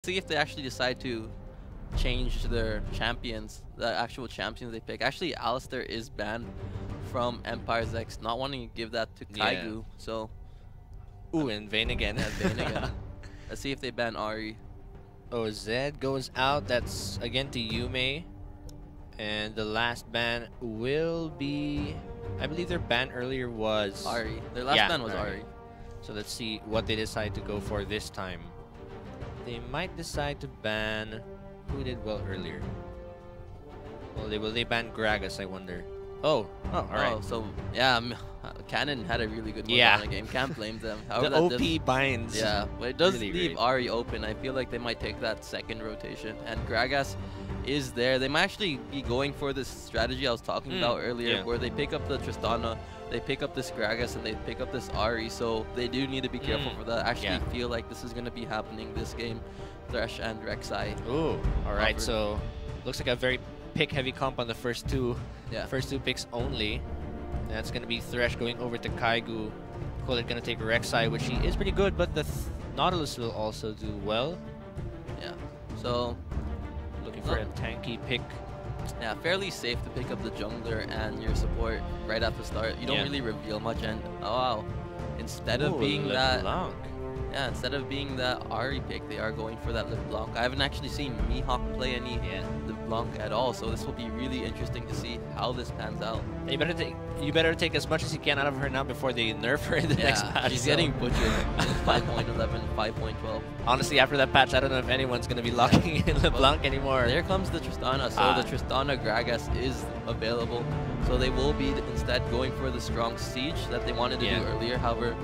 see if they actually decide to change their champions, the actual champions they pick. Actually, Alistair is banned from Empire's X, not wanting to give that to Kaigu. Yeah. So, ooh, in vain again. yeah, Vayne again. Let's see if they ban Ari. Oh, Zed goes out. That's again to Yume. And the last ban will be, I believe their ban earlier was Ari. Their last ban was Ari. So let's see what they decide to go for this time. They might decide to ban, who did well earlier? Well, will they ban Gragas, I wonder. Oh, alright. Oh, so yeah, Canon had a really good Yeah. game. Can't blame them. The OP binds. Yeah, but it does really leave great. Ari open. I feel like they might take that second rotation. And Gragas is there. They might actually be going for this strategy I was talking about earlier, where they pick up the Tristana, they pick up this Gragas, and they pick up this Ari. So they do need to be careful for that. I actually feel like this is going to be happening this game. Thresh and Rek'Sai. Ooh, alright. So looks like a very pick-heavy comp on the first two. Yeah. First two picks only. That's going to be Thresh going over to Kaigu. Kolit going to take Rek'Sai, which he is pretty good, but the Nautilus will also do well. Yeah. So looking for a tanky pick. Yeah, fairly safe to pick up the jungler and your support right at the start. You don't really reveal much, and oh wow, instead of being that, instead of being that Ari pick, they are going for that LeBlanc. I haven't actually seen Mihawk play any LeBlanc at all, so this will be really interesting to see how this pans out. You better take as much as you can out of her now before they nerf her in the next patch. She's getting butchered in 5.11, 5.12. Honestly, after that patch, I don't know if anyone's going to be locking in LeBlanc anymore. There comes the Tristana, so the Tristana Gragas is available. So they will be instead going for the strong siege that they wanted to do earlier. However,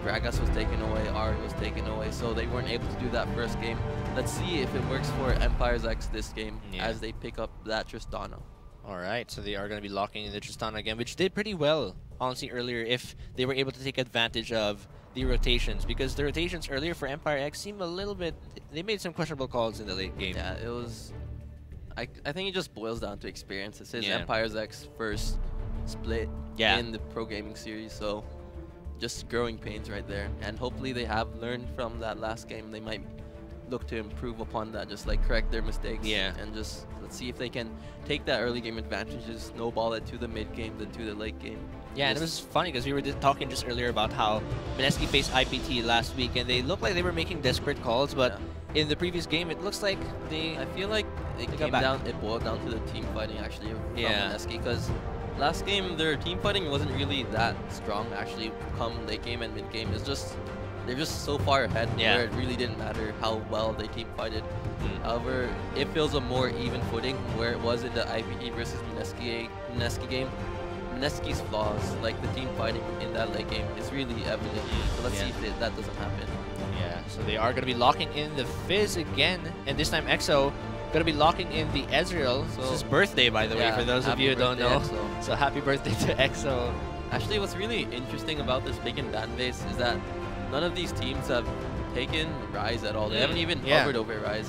Gragas was taken away, Ari was taken away, so they weren't able to do that first game. Let's see if it works for Empire's X this game as they pick up that Tristana. Alright, so they are going to be locking in the Tristana again, which did pretty well, honestly, earlier, if they were able to take advantage of the rotations, because the rotations earlier for Empire X seemed a little bit, they made some questionable calls in the late game. Yeah, it was, I think it just boils down to experience. This is Empire's X first split in the pro gaming series, so just growing pains right there. And hopefully they have learned from that last game. They might look to improve upon that, just like correct their mistakes. And just let's see if they can take that early game advantage, just snowball it to the mid game, then to the late game. Yeah, and it was funny because we were talking just earlier about how Mineski faced IPT last week, and they looked like they were making desperate calls, but in the previous game, it looks like they... I feel like it boiled down to the team fighting, actually, from Mineski, because last game, their team fighting wasn't really that strong, actually, come late game and mid game. It's just, they're just so far ahead where it really didn't matter how well they team fighted. However, it feels a more even footing where it was in the IPT versus Mineski game. Mineski's flaws, like the team fighting in that late game, is really evident. So let's see if that doesn't happen. Yeah, so they are going to be locking in the Fizz again, and this time EXO going to be locking in the Ezreal. So, this is birthday, by the way, for those of you who don't know. So happy birthday to EXO. Actually, what's really interesting about this pick and ban base is that none of these teams have taken Ryze at all. They haven't even hovered over Ryze.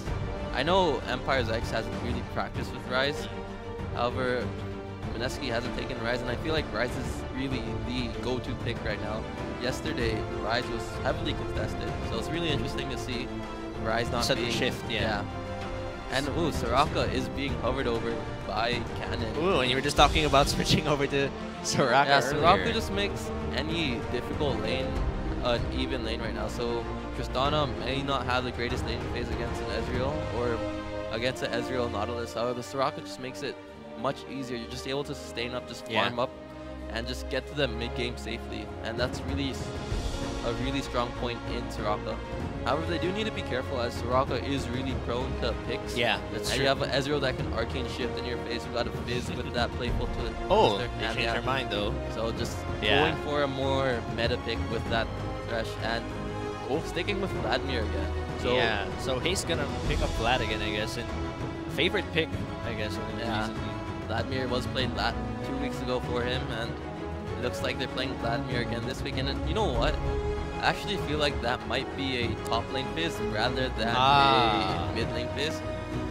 I know Empire's X hasn't really practiced with Ryze. However, Mineski hasn't taken Ryze, and I feel like Ryze is really the go-to pick right now. Yesterday, Ryze was heavily contested, so it's really interesting to see Ryze not being... shift, And ooh, Soraka is being hovered over by Cannon. Ooh, and you were just talking about switching over to Soraka. Yeah, Soraka just makes any difficult lane an even lane right now. So Tristana may not have the greatest lane phase against an Ezreal or against an Ezreal Nautilus. However, Soraka just makes it much easier. You're just able to sustain up, just farm up, and just get to the mid game safely. And that's really a really strong point in Soraka. However, they do need to be careful as Soraka is really prone to picks. Yeah, that's true. You have an Ezreal that can arcane shift in your face. You got a Fizz with that playful twist. They changed their mind though. So just going for a more meta pick with that Thresh and sticking with Vladimir again. So so Haste gonna pick up Vlad again, I guess, and favorite pick, I guess. Vladimir was played 2 weeks ago for him, and it looks like they're playing Vladimir again this weekend. And you know what? I actually feel like that might be a top lane Fizz rather than a mid lane Fizz,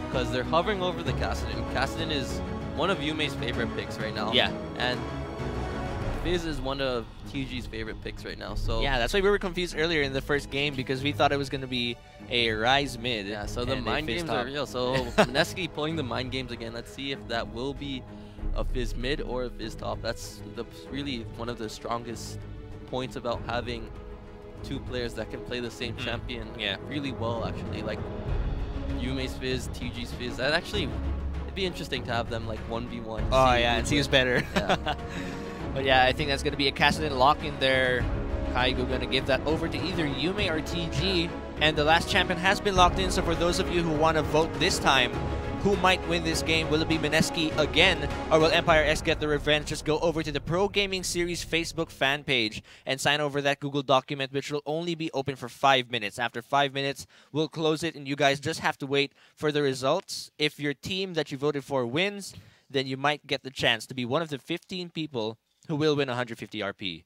because they're hovering over the Kassadin. Kassadin is one of Yume's favorite picks right now. And Fizz is one of TG's favorite picks right now. So yeah, that's why we were confused earlier in the first game because we thought it was going to be a Rise mid. Yeah, so the mind games are real. So Mineski pulling the mind games again. Let's see if that will be a Fizz mid or a Fizz top. That's really one of the strongest points about having two players that can play the same champion really well, actually. Like Yume's Fizz, TG's Fizz. That actually, it'd be interesting to have them like 1v1. Oh yeah, and see who's better. Yeah. But yeah, I think that's going to be a Kassadin lock in there. Kaigo going to give that over to either Yume or TG. And the last champion has been locked in, so for those of you who want to vote this time, who might win this game? Will it be Mineski again, or will Empire X get the revenge? Just go over to the Pro Gaming Series Facebook fan page and sign over that Google document, which will only be open for 5 minutes. After 5 minutes, we'll close it, and you guys just have to wait for the results. If your team that you voted for wins, then you might get the chance to be one of the 15 people who will win 150 RP.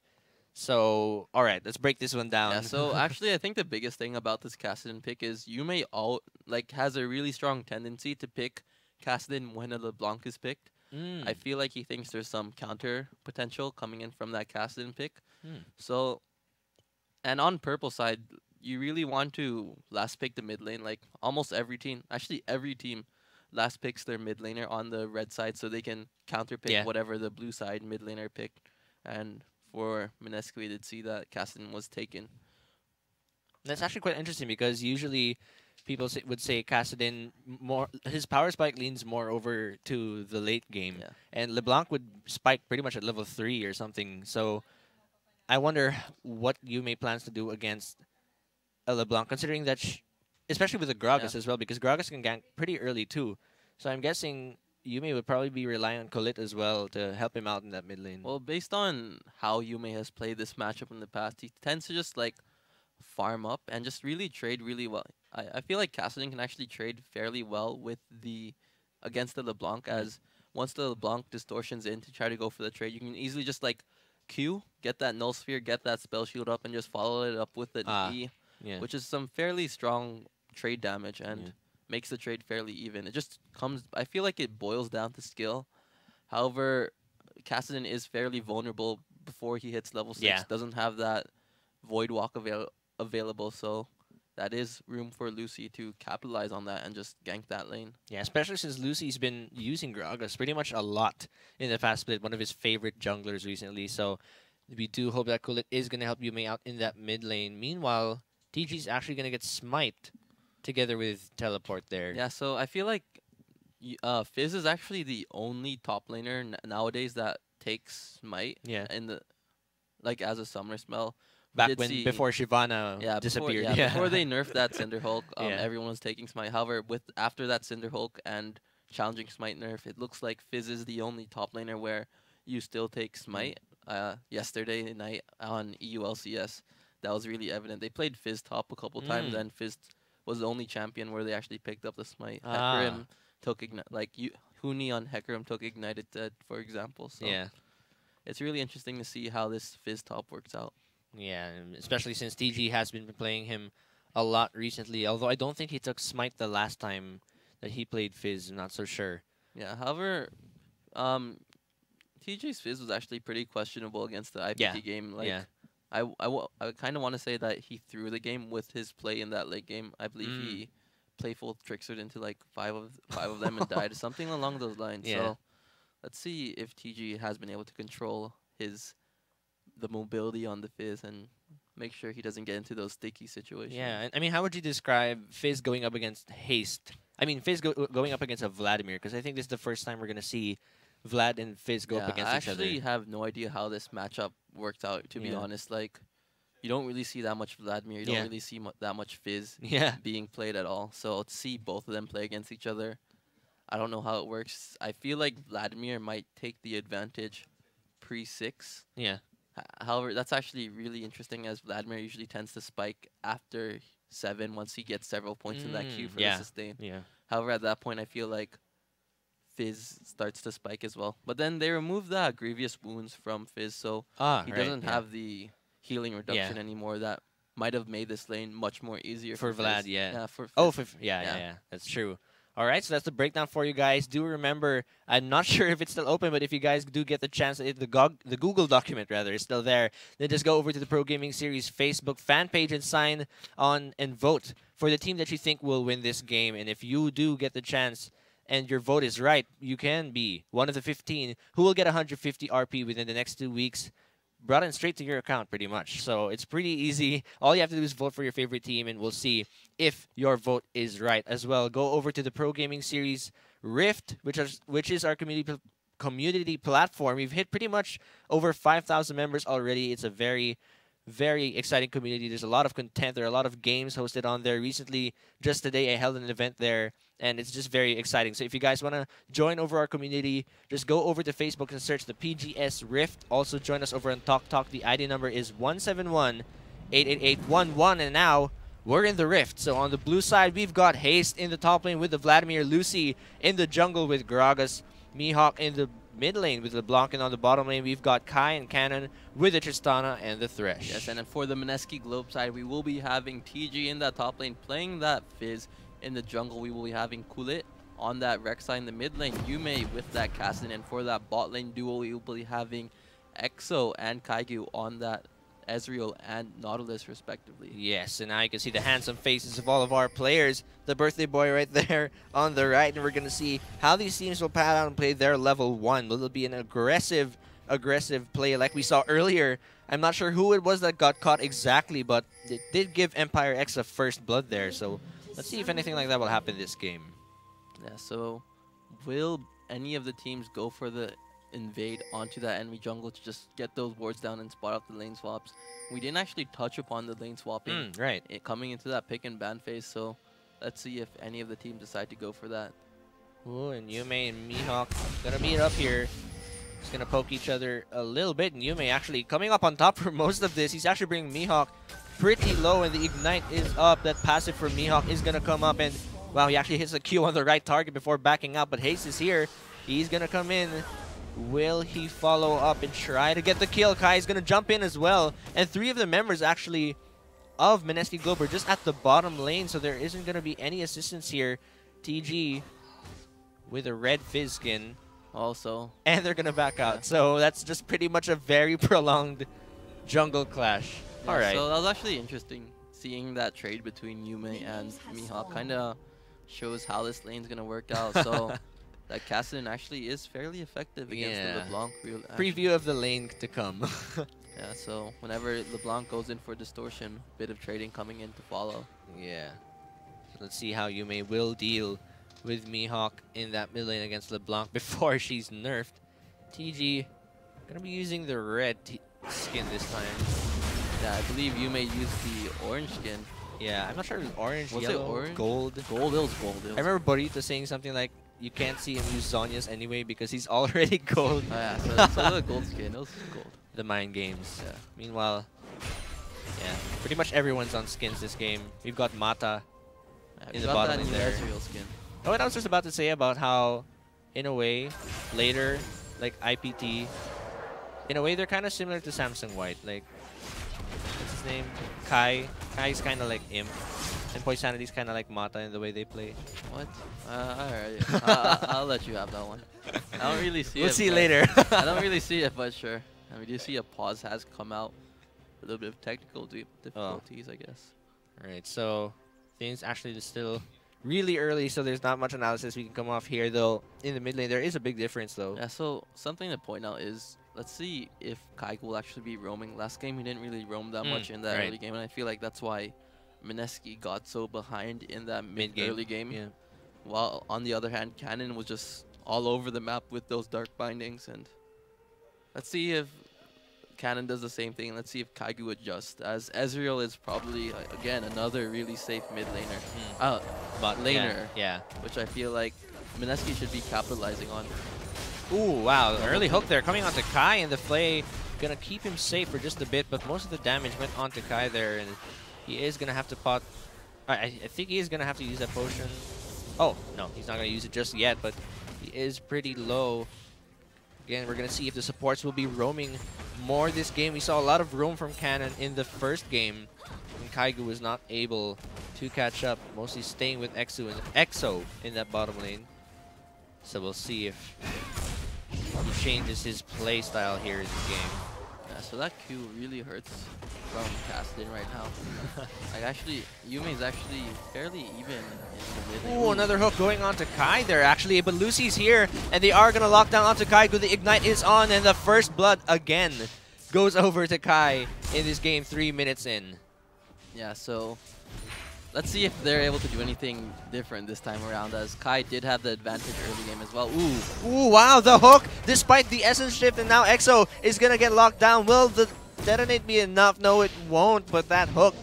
So, all right, let's break this one down. Yeah, so actually, I think the biggest thing about this Kassadin pick is Yume has a really strong tendency to pick Kassadin when a LeBlanc is picked. I feel like he thinks there's some counter potential coming in from that Kassadin pick. So, and on purple side, you really want to last pick the mid lane. Like almost every team, actually every team, last picks their mid laner on the red side so they can counter pick whatever the blue side mid laner picked. And for Mineski, we did see that Kassadin was taken. That's actually quite interesting because usually people would say Kassadin his power spike leans more over to the late game, and LeBlanc would spike pretty much at level 3 or something. So I wonder what Yume plans to do against a LeBlanc, considering that, especially with the Gragas as well, because Gragas can gank pretty early too. So I'm guessing Yume would probably be relying on Colette as well to help him out in that mid lane. Well, based on how Yume has played this matchup in the past, he tends to just like farm up and just really trade really well. I feel like Kassadin can actually trade fairly well with against the LeBlanc, as once the LeBlanc distortions in to try to go for the trade, you can easily just like Q, get that null sphere, get that spell shield up, and just follow it up with an E, which is some fairly strong trade damage and makes the trade fairly even. It just comes, I feel like it boils down to skill. However, Kassadin is fairly vulnerable before he hits level 6. Doesn't have that Void Walk available, so that is room for Lucy to capitalize on that and just gank that lane. Yeah, especially since Lucy's been using Gragas pretty much a lot in the fast split, one of his favorite junglers recently. So we do hope that Colette is going to help Yume out in that mid lane. Meanwhile, TG's actually going to get smite together with teleport there. Yeah, so I feel like Fizz is actually the only top laner nowadays that takes smite in the as a summer spell. Back before Shyvana disappeared. Before they nerfed that Cinder Hulk, everyone was taking smite. However, after that Cinder Hulk and challenging smite nerf, it looks like Fizz is the only top laner where you still take smite. Yesterday night on EULCS, that was really evident. They played Fizz top a couple times, and Fizz was the only champion where they actually picked up the smite. Hecarim took Huni on Hecarim took Ignited Dead, for example. So it's really interesting to see how this Fizz top works out. Yeah, especially since TG has been playing him a lot recently. Although I don't think he took smite the last time that he played Fizz. I'm not so sure. Yeah, however, TG's Fizz was actually pretty questionable against the IPT game. I kind of want to say that he threw the game with his play in that late game. I believe he playful trickstered into like five of them and died, something along those lines. So let's see if TG has been able to control the mobility on the Fizz and make sure he doesn't get into those sticky situations. Yeah, and I mean, how would you describe Fizz going up against Haste? I mean, Fizz going up against a Vladimir, because I think this is the first time we're going to see Vlad and Fizz go up against each other. I actually have no idea how this matchup worked out, to be honest. Like, you don't really see that much Vladimir. You don't really see that much Fizz being played at all. So to see both of them play against each other, I don't know how it works. I feel like Vladimir might take the advantage pre-6. Yeah. However, that's actually really interesting, as Vladimir usually tends to spike after 7 once he gets several points in that queue for the sustain. However, at that point, I feel like Fizz starts to spike as well. But then they remove the Grievous Wounds from Fizz, so he doesn't have the healing reduction anymore. That might have made this lane much more easier for Vlad. Yeah, for Fizz. Yeah, that's true. All right, so that's the breakdown for you guys. Do remember, I'm not sure if it's still open, but if you guys do get the chance, the Google document rather is still there, then just go over to the Pro Gaming Series Facebook fan page and sign on and vote for the team that you think will win this game. And if you do get the chance and your vote is right, you can be one of the 15 who will get 150 RP within the next 2 weeks, brought in straight to your account pretty much. So it's pretty easy. All you have to do is vote for your favorite team, and we'll see if your vote is right as well. Go over to the Pro Gaming Series Rift, which is our community platform. We've hit pretty much over 5,000 members already. It's a very exciting community. There's a lot of content. There are a lot of games hosted on there. Recently, just today, I held an event there, and it's just very exciting. So if you guys want to join over our community, just go over to Facebook and search the PGS Rift. Also join us over on TalkTalk. The ID number is 171-888-11. And now, we're in the Rift. So on the blue side, we've got Haste in the top lane with the Vladimir, Lucy in the jungle with Gragas, Mihawk in the mid lane with LeBlanc, and on the bottom lane we've got Kai and Cannon with the Tristana and the Thresh. Yes, and then for the Mineski.Globe side, we will be having TG in that top lane playing that Fizz. In the jungle, we will be having Kulit on that Rex side in the mid lane, Yume with that Kassadin, and for that bot lane duo, we will be having EXO and Kaiju on that Ezreal and Nautilus respectively. Yes, and now you can see the handsome faces of all of our players. The birthday boy right there on the right, and we're going to see how these teams will pad out and play their level 1. Will it be an aggressive play like we saw earlier? I'm not sure who it was that got caught exactly, but it did give Empire X a first blood there. So let's see if anything like that will happen this game. Yeah, so will any of the teams go for the invade onto that enemy jungle to just get those wards down and spot out the lane swaps? We didn't actually touch upon the lane swapping coming into that pick and ban phase, so let's see if any of the teams decide to go for that. Ooh, and Yume and Mihawk gonna meet up here. Just gonna poke each other a little bit, and Yume actually coming up on top for most of this. He's actually bringing Mihawk pretty low, and the Ignite is up. That passive for Mihawk is gonna come up, and wow, he actually hits the Q on the right target before backing out, but Haste is here. He's gonna come in. Will he follow up and try to get the kill? Kai is going to jump in as well. And 3 of the members actually of Mineski.Globe are just at the bottom lane, so there isn't going to be any assistance here. TG with a red Fizz skin also. And they're going to back out. So that's just pretty much a very prolonged jungle clash. Yeah, all right. So that was actually interesting. Seeing that trade between Yume and Mihawk kind of shows how this lane's going to work out. So that Kassadin actually is fairly effective against the LeBlanc. Preview of the lane to come. Yeah, so whenever LeBlanc goes in for distortion, bit of trading coming in to follow. Yeah. So let's see how Yume will deal with Mihawk in that mid lane against LeBlanc before she's nerfed. TG gonna be using the red skin this time. Yeah, I believe Yume used the orange skin. Yeah, I'm not sure if it was orange, was yellow, it orange? gold. Gold, it was gold. I remember Burrito saying something like, you can't see him use Zhonya's anyway because he's already gold. Oh yeah, so the gold skin, it was gold. The mind games. Yeah. Meanwhile, yeah, pretty much everyone's on skins this game. We've got Mata in the bottom lane there. Ezreal skin. Oh, and I was just about to say about how, in a way, later, like IPT, in a way they're kind of similar to Samsung White. Like, what's his name? Kai. Kai's kind of like Imp. And Poisanity's kind of like Mata in the way they play. What? Alright. I'll let you have that one. I don't really see it. We'll see later. I don't really see it, but sure. I mean, you see a pause has come out. A little bit of technical difficulties, I guess. Alright, so things actually are still really early, so there's not much analysis we can come off here, though. In the mid lane, there is a big difference, though. Yeah, so something to point out is, let's see if Kai will actually be roaming. Last game, he didn't really roam that much in that early game, and I feel like that's why Mineski got so behind in that early game. Yeah. While on the other hand, Cannon was just all over the map with those dark bindings. And let's see if Cannon does the same thing. Let's see if Kaiju adjusts, as Ezreal is probably again another really safe mid laner, bot laner. Yeah. Which I feel like Mineski should be capitalizing on. Ooh, wow! An early hook there coming onto Kai, and the Flay gonna keep him safe for just a bit, but most of the damage went onto Kai there, and he is going to have to pot. I think he is going to have to use that potion. Oh, no, he's not going to use it just yet, but he is pretty low. Again, we're going to see if the supports will be roaming more this game. We saw a lot of roam from Cannon in the first game. And Kaigu was not able to catch up, mostly staying with Exo in that bottom lane. So we'll see if he changes his play style here in the game. Yeah, so that Q really hurts from Castin right now. Like actually, Yume's actually fairly even in the mid lane. Ooh, another hook going on to Kai there actually, but Lucy's here and they are going to lock down onto Kaigu. The Ignite is on and the first blood again goes over to Kai in this game 3 minutes in. Yeah, so let's see if they're able to do anything different this time around, as Kai did have the advantage early game as well. Ooh, wow, the hook, despite the essence shift, and now Exo is going to get locked down. Will the detonate be enough? No, it won't, but that hook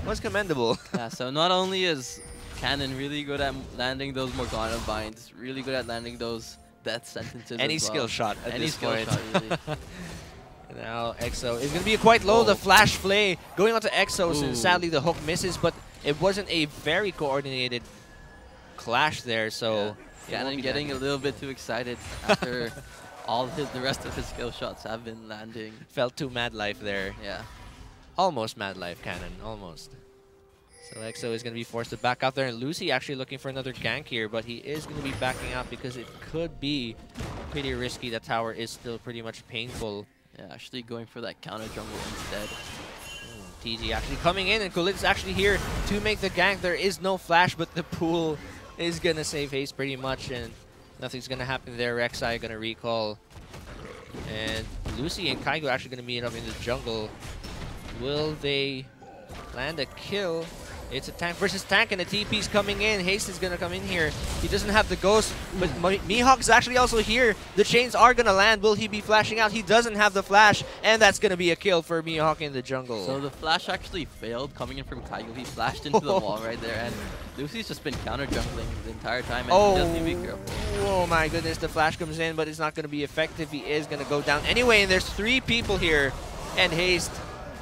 was commendable. Yeah, so not only is Cannon really good at landing those Morgana binds, really good at landing those death sentences. Any skill shot at this point. Really. Now Exo is going to be quite low. The flash play going on to Exo, since sadly the hook misses, but it wasn't a very coordinated clash there, so Cannon getting a little bit too excited after all the rest of his skill shots have been landing. Felt too mad life there. Yeah. Almost mad life, Cannon, almost. So Exo is going to be forced to back out there, and Lucy actually looking for another gank here, but he is going to be backing out because it could be pretty risky. That tower is still pretty much painful. Yeah, actually going for that counter jungle instead. TG actually coming in, and Kulit is actually here to make the gank. There is no flash, but the pool is going to save haste pretty much, and nothing's going to happen there. Rek'Sai going to recall. And Lucy and Kaigo actually going to meet up in the jungle. Will they land a kill? It's a tank versus tank, and the TP's coming in. Haste is going to come in here. He doesn't have the ghost, but Mihawk is actually also here. The chains are going to land. Will he be flashing out? He doesn't have the flash, and that's going to be a kill for Mihawk in the jungle. So the flash actually failed coming in from Kaigo. He flashed into the wall right there, and Lucy's just been counter jungling the entire time, and he doesn't need to be careful. Oh my goodness, the flash comes in, but it's not going to be effective. He is going to go down anyway, and there's 3 people here, and Haste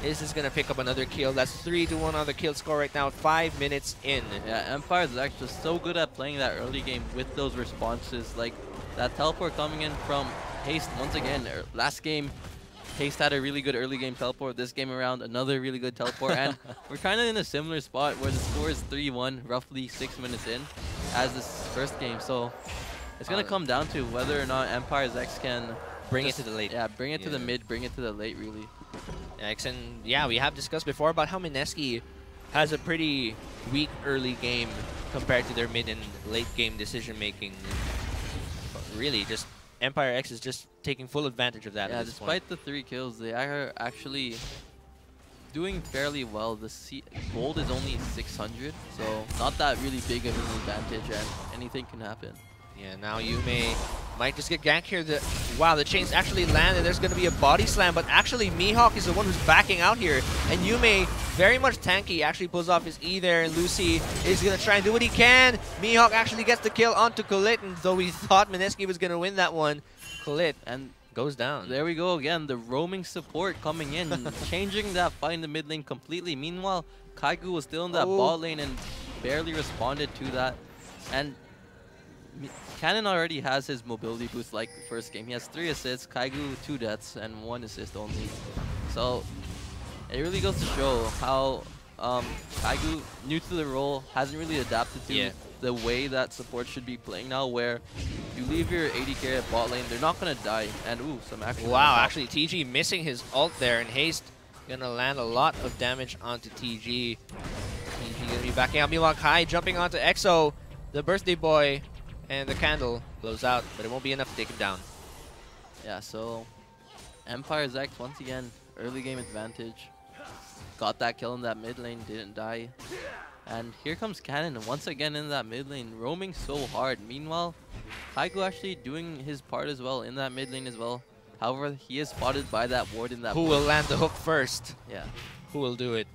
is just going to pick up another kill. That's 3-1 on the kill score right now, 5 minutes in. Yeah, Empire's actually so good at playing that early game with those responses. Like that teleport coming in from Haste once again. Last game, Haste had a really good early game teleport. This game around, another really good teleport. And we're kind of in a similar spot where the score is 3-1, roughly 6 minutes in, as this first game. So it's going to come down to whether or not Empire's X can bring it to the late. Yeah, bring it to the mid, bring it to the late, really. X, and yeah, we have discussed before about how Mineski has a pretty weak early game compared to their mid and late game decision making. But really, just Empire X is just taking full advantage of that. Yeah, despite the 3 kills, they are actually doing fairly well. The gold is only 600, so not that really big of an advantage, and anything can happen. Yeah, now Yume might just get ganked here. Wow, the chains actually land, and there's going to be a body slam, but actually Mihawk is the one who's backing out here. And Yume, very much tanky, actually pulls off his E there, and Lucy is going to try and do what he can. Mihawk actually gets the kill onto Kulit, and though we thought Mineski was going to win that one, Kulit and goes down. There we go again, the roaming support coming in, changing that fight in the mid lane completely. Meanwhile, Kaigu was still in that bot lane and barely responded to that. And Cannon already has his mobility boost like the first game. He has 3 assists, Kaigu 2 deaths, and 1 assist only. So it really goes to show how Kaigu, new to the role, hasn't really adapted to the way that support should be playing now, where you leave your AD carry at bot lane, they're not going to die. And ooh, some action. Wow, actually TG missing his ult there, and Haste going to land a lot of damage onto TG. TG going to be backing out. Meanwhile, Kai jumping onto Exo, the birthday boy. And the candle blows out, but it won't be enough to take him down. Yeah, so Empire's X, once again, early game advantage. Got that kill in that mid lane, didn't die. And here comes Cannon once again in that mid lane, roaming so hard. Meanwhile, Kaigo actually doing his part as well in that mid lane as well. However, he is spotted by that ward in that Who will land the hook first? Yeah. Who will do it?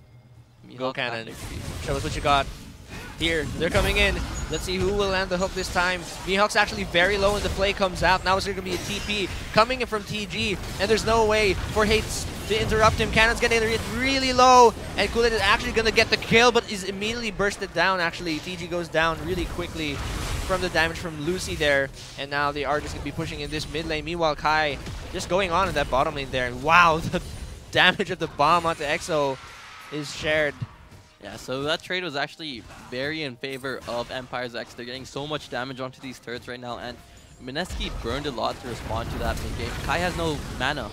Mihawk Go Cannon. Show us what you got. Here, they're coming in. Let's see who will land the hook this time. Mihawk's actually very low and the play comes out. Now it's going to be a TP coming in from TG, and there's no way for Hates to interrupt him. Cannon's going to hit really low, and Kulit is actually going to get the kill, but is immediately bursted down, actually. TG goes down really quickly from the damage from Lucy there, and now they are just going to be pushing in this mid lane. Meanwhile, Kai just going on in that bottom lane there, and wow, the damage of the bomb onto Exo is shared Yeah, so that trade was actually very in favor of Empire's X. They're getting so much damage onto these turrets right now, and Mineski burned a lot to respond to that mid-game. Kai has no mana.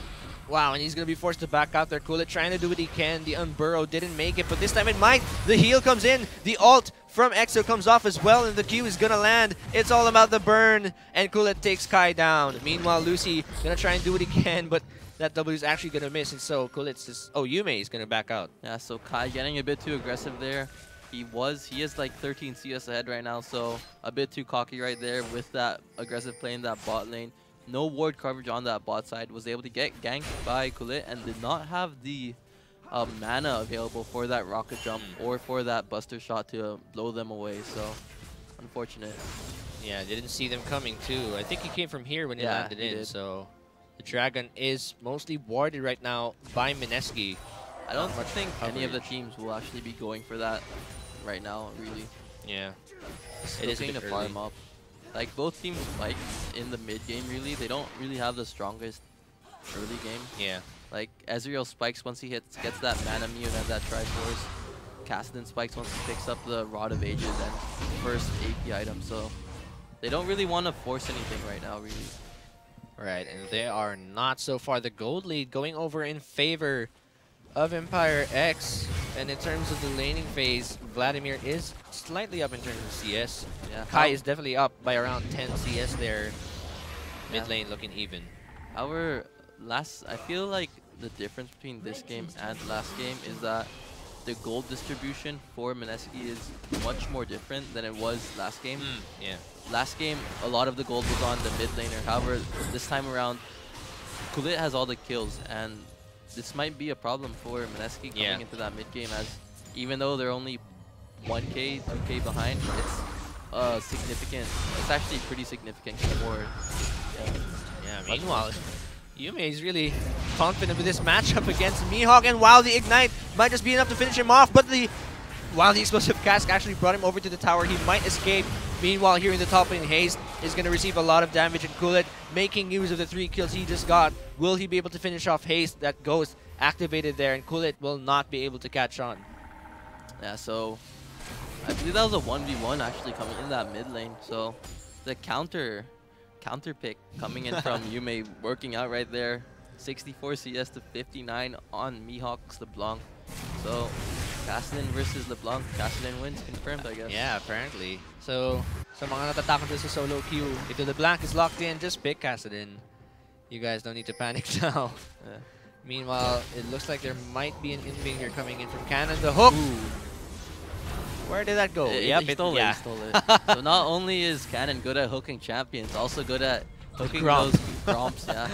Wow, and he's going to be forced to back out there. Kulit trying to do what he can. The Unburrow didn't make it, but this time it might. The heal comes in. The ult from EXO comes off as well, and the Q is going to land. It's all about the burn, and Kulit takes Kai down. Meanwhile, Lucy going to try and do what he can, but that W is actually going to miss, and so Kulit's just... Oh, Yume is going to back out. Yeah, so Kai getting a bit too aggressive there. He is like 13 CS ahead right now, so a bit too cocky right there with that aggressive play in that bot lane. No ward coverage on that bot side. Was able to get ganked by Kulit and did not have the mana available for that rocket jump or for that buster shot to blow them away. So, unfortunate. Yeah, didn't see them coming too. I think he came from here when he landed in. So, the Dragon is mostly warded right now by Mineski. I don't think any of the teams will actually be going for that right now, really. Yeah. It is going to farm up. Like, both teams fight in the mid game, really. They don't really have the strongest early game. Yeah. Like, Ezreal spikes once he gets that mana immune and that Triforce. Kassadin spikes once he picks up the Rod of Ages and first AP item. So, they don't really want to force anything right now, really. Right, and they are not so far. The gold lead going over in favor of Empire X. And in terms of the laning phase, Vladimir is slightly up in terms of CS. Yeah. Kai is definitely up by around 10 CS there. Mid lane looking even. I feel like the difference between this game and last game is that the gold distribution for Mineski is much more different than it was last game. Yeah. Last game, a lot of the gold was on the mid laner. However, this time around, Kulit has all the kills, and this might be a problem for Mineski coming into that mid game, as even though they're only 1k, 2k behind, it's significant. It's actually pretty significant for. Yeah. Meanwhile, Yume is really confident with this matchup against Mihawk, and wow, the ignite might just be enough to finish him off, but the explosive cask actually brought him over to the tower. He might escape. Meanwhile, here in the top lane, Haste is going to receive a lot of damage, and Kulit making use of the 3 kills he just got. Will he be able to finish off Haste? That Ghost activated there, and Kulit will not be able to catch on. Yeah, so I believe that was a 1v1 actually coming in that mid lane. So the counter pick coming in from Yume working out right there. 64 CS to 59 on Mihawk's LeBlanc. So Kassadin versus LeBlanc. Kassadin wins, confirmed, I guess. Yeah, apparently. So, sa mga natatakot sa solo queue, if the LeBlanc is locked in, just pick Kassadin. You guys don't need to panic now. Yeah. Meanwhile, it looks like there might be an in-wing here coming in from Cannon. The hook! Ooh. Where did that go? He stole it. So not only is Cannon good at hooking champions, also good at hooking those Gromps. Yeah.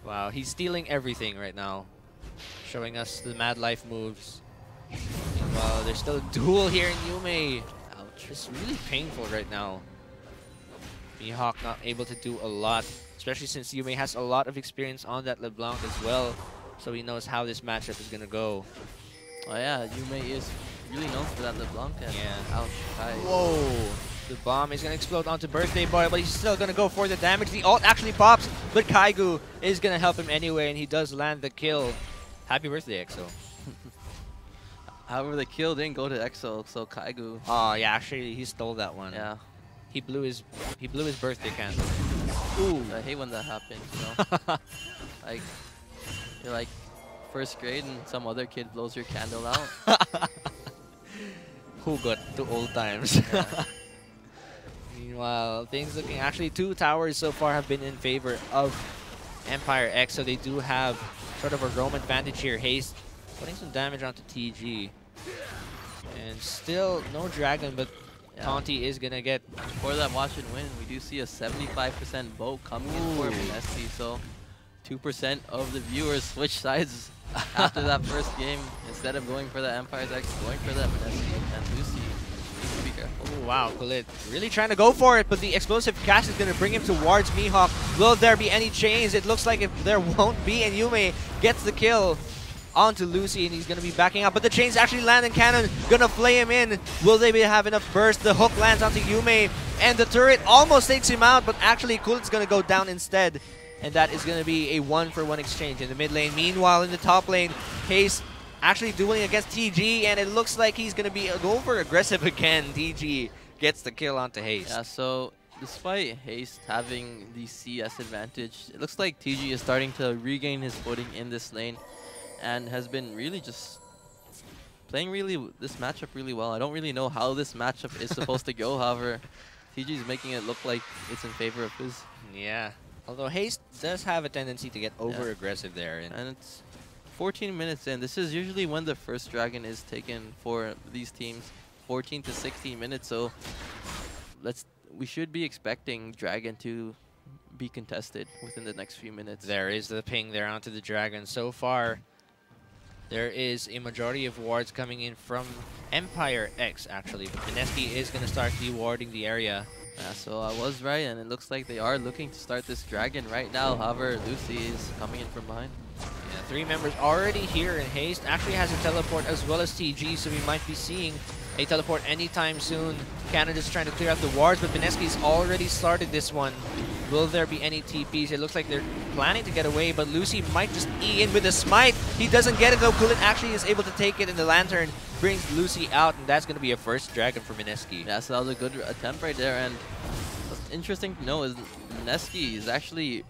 Wow, he's stealing everything right now. Showing us the Mad Life moves. Meanwhile, there's still a duel here in Yume. Ouch. It's really painful right now. Mihawk not able to do a lot, especially since Yume has a lot of experience on that LeBlanc as well. So he knows how this matchup is going to go. Oh yeah, Yume is really known for that LeBlanc. And ouch. Whoa. The bomb is going to explode onto Birthday Boy, but he's still going to go for the damage. The ult actually pops, but Kaigu is going to help him anyway, and he does land the kill. Happy birthday, EXO. However, the kill didn't go to EXO, so Kaigu. Oh yeah, actually he stole that one. Yeah. He blew his birthday candle. Ooh, I hate when that happens, you know. Like you're like first grade and some other kid blows your candle out. Who got to old times? Yeah. Meanwhile, things looking actually 2 towers so far have been in favor of Empire X, so they do have sort of a roam advantage here. Haste putting some damage onto TG. And still no dragon, but Taunty is going to get... For that watch and win, we do see a 75% vote coming in for Mineski, so 2% of the viewers switch sides after that first game. Instead of going for the Empire's X, going for the Mineski and Lucy. Be careful. Oh wow, Kulit really trying to go for it, but the explosive cast is going to bring him towards Mihawk. Will there be any chains? It looks like if there won't be, and Yume gets the kill onto Lucy, and he's going to be backing up, but the chains actually land, and Cannon going to flay him in. Will they have enough burst? The hook lands onto Yume, and the turret almost takes him out, but actually Kulit's going to go down instead, and that is going to be a 1-for-1 exchange in the mid lane. Meanwhile, in the top lane, Haste actually dueling against TG, and it looks like he's going to be over aggressive again. TG gets the kill onto Haste. Yeah, so despite Haste having the CS advantage, it looks like TG is starting to regain his footing in this lane and has been really just playing this matchup really well. I don't really know how this matchup is supposed to go, however, TG is making it look like it's in favor of his. Yeah, although Haste does have a tendency to get over-aggressive there. And it's 14 minutes in. This is usually when the first Dragon is taken for these teams, 14 to 16 minutes, so we should be expecting Dragon to be contested within the next few minutes. There is the ping there onto the Dragon. So far, there is a majority of wards coming in from Empire X, actually. But Mineski is going to start dewarding the area. Yeah, so I was right, and it looks like they are looking to start this Dragon right now. However, Lucy is coming in from behind. Yeah, 3 members already here, and Haste actually has a teleport as well as TG, so we might be seeing a teleport anytime soon. Canada's trying to clear out the wards, but Mineski's already started this one. Will there be any TPs? It looks like they're planning to get away, but Lucy might just E in with a smite. He doesn't get it though. Kulit actually is able to take it, and the Lantern brings Lucy out, and that's going to be a first Dragon for Mineski. Yeah, so that was a good attempt right there, and what's interesting to know is Mineski is actually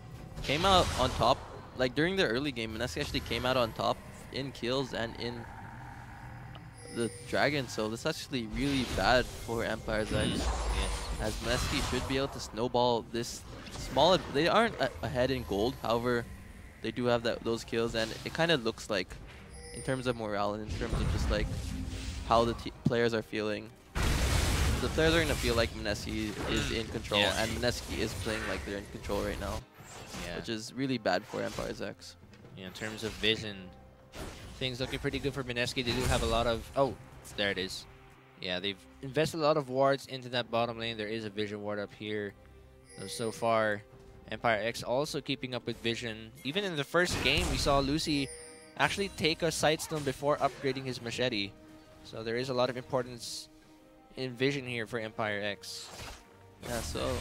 came out on top. Like during the early game, Mineski actually came out on top in kills and in the Dragon, so this is actually really bad for Empire's X. As Mineski should be able to snowball this small. They aren't ahead in gold, however, they do have those kills, and it kind of looks like, in terms of morale and in terms of just like how the players are feeling, the players are going to feel like Mineski is in control, and Mineski is playing like they're in control right now, which is really bad for Empire's X. Yeah, in terms of vision, things looking pretty good for Mineski. They do have a lot of... Oh, there it is. Yeah, they've invested a lot of wards into that bottom lane. There is a vision ward up here. So far, Empire X also keeping up with vision. Even in the first game, we saw Lucy actually take a Sightstone before upgrading his machete. So there is a lot of importance in vision here for Empire X. Yeah, so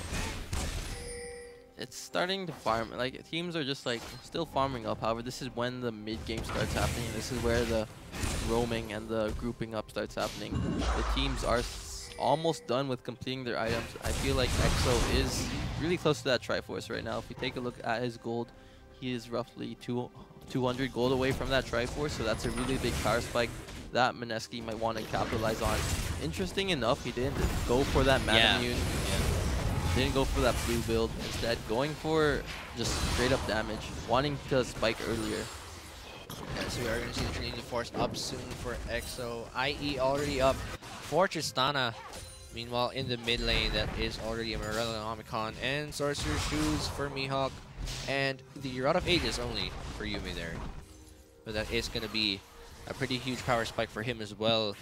it's starting to farm. Like, teams are just like still farming up. However, this is when the mid game starts happening. This is where the roaming and the grouping up starts happening. The teams are almost done with completing their items. I feel like EXO is really close to that Triforce right now. If we take a look at his gold, he is roughly 200 gold away from that Triforce, so that's a really big power spike that Mineski might want to capitalize on. Interesting enough, he didn't go for that mana immune. Didn't go for that blue build. Instead, going for just straight up damage, wanting to spike earlier. Yeah, so we are going to see the Trinity Force up soon for EXO. IE already up for Tristana. Meanwhile, in the mid lane, that is already a Morello Omicron and Sorcerer's Shoes for Mihawk. And the Rod of Ages only for Yume there. But that is going to be a pretty huge power spike for him as well.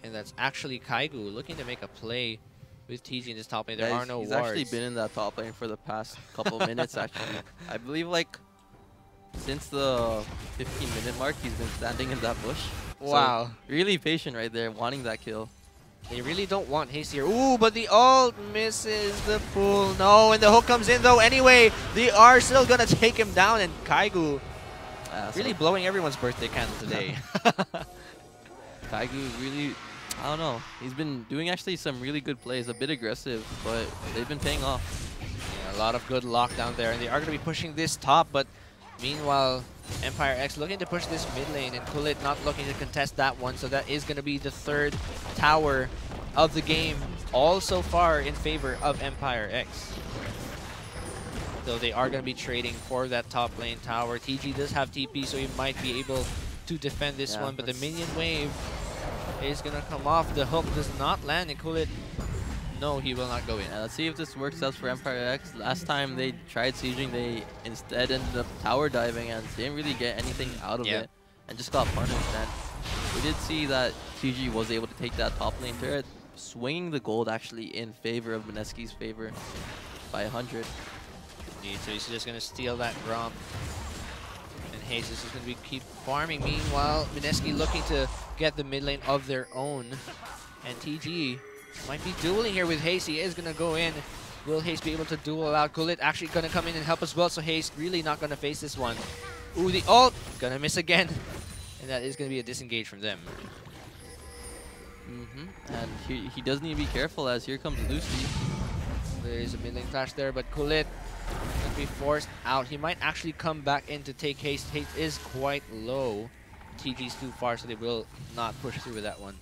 And that's actually Kaigu looking to make a play with TG in this top lane. There are no wards. He's actually been in that top lane for the past couple minutes, actually. I believe, like, since the 15-minute mark, he's been standing in that bush. Wow. So, really patient right there, wanting that kill. They really don't want haste here. Ooh, but the ult misses the pull. No, and the hook comes in, though. Anyway, they are still going to take him down, and Kaigu really blowing everyone's birthday candle today. Kaigu really... I don't know. He's been doing actually some really good plays, a bit aggressive, but they've been paying off. Yeah, a lot of good lockdown there, and they are going to be pushing this top, but meanwhile, Empire X looking to push this mid lane, and Kulit not looking to contest that one, so that is going to be the third tower of the game, all so far in favor of Empire X. Though they are going to be trading for that top lane tower. TG does have TP, so he might be able to defend this one, but the minion wave is going to come off. The hook does not land, and Kulit, no, he will not go in. Yeah, let's see if this works out for Empire X. Last time they tried sieging, they instead ended up tower diving and didn't really get anything out of it and just got punished. And we did see that TG was able to take that top lane turret, swinging the gold actually in favor of Mineski's favor by 100. Indeed, so he's just going to steal that Grom. And Jesus is going to keep farming. Meanwhile, Mineski looking to get the mid lane of their own. And TG might be dueling here with Haste. He is going to go in. Will Haste be able to duel out? Kulit actually going to come in and help as well. So Haste really not going to face this one. Ooh, the ult. Going to miss again. And that is going to be a disengage from them. And he does need to be careful as here comes Lucy. There's a mid-lane clash there, but Kulit going to be forced out. He might actually come back in to take Haste. Haste is quite low. TG's too far, so they will not push through with that one.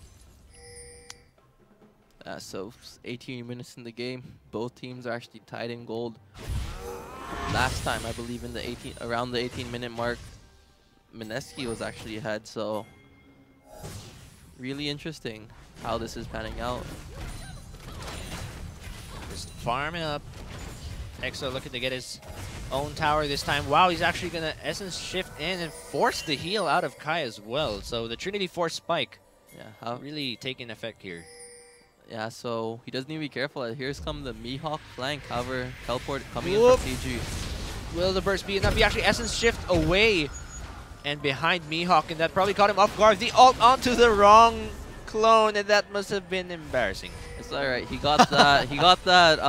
So 18 minutes in the game. Both teams are actually tied in gold. Last time, I believe, in the around the 18-minute mark, Mineski was actually ahead. So really interesting how this is panning out. Just farming up. EXO looking to get his own tower this time. Wow, he's actually going to Essence shift in and force the heal out of Kai as well. So the Trinity Force Spike really taking effect here. Yeah, so he does need to be careful. Here's come the Mihawk flank. However, teleport coming in from TG. Will the burst be enough? He actually Essence shift away and behind Mihawk, and that probably caught him off guard. The ult onto the wrong clone, and that must have been embarrassing. It's alright. He got that. He got that.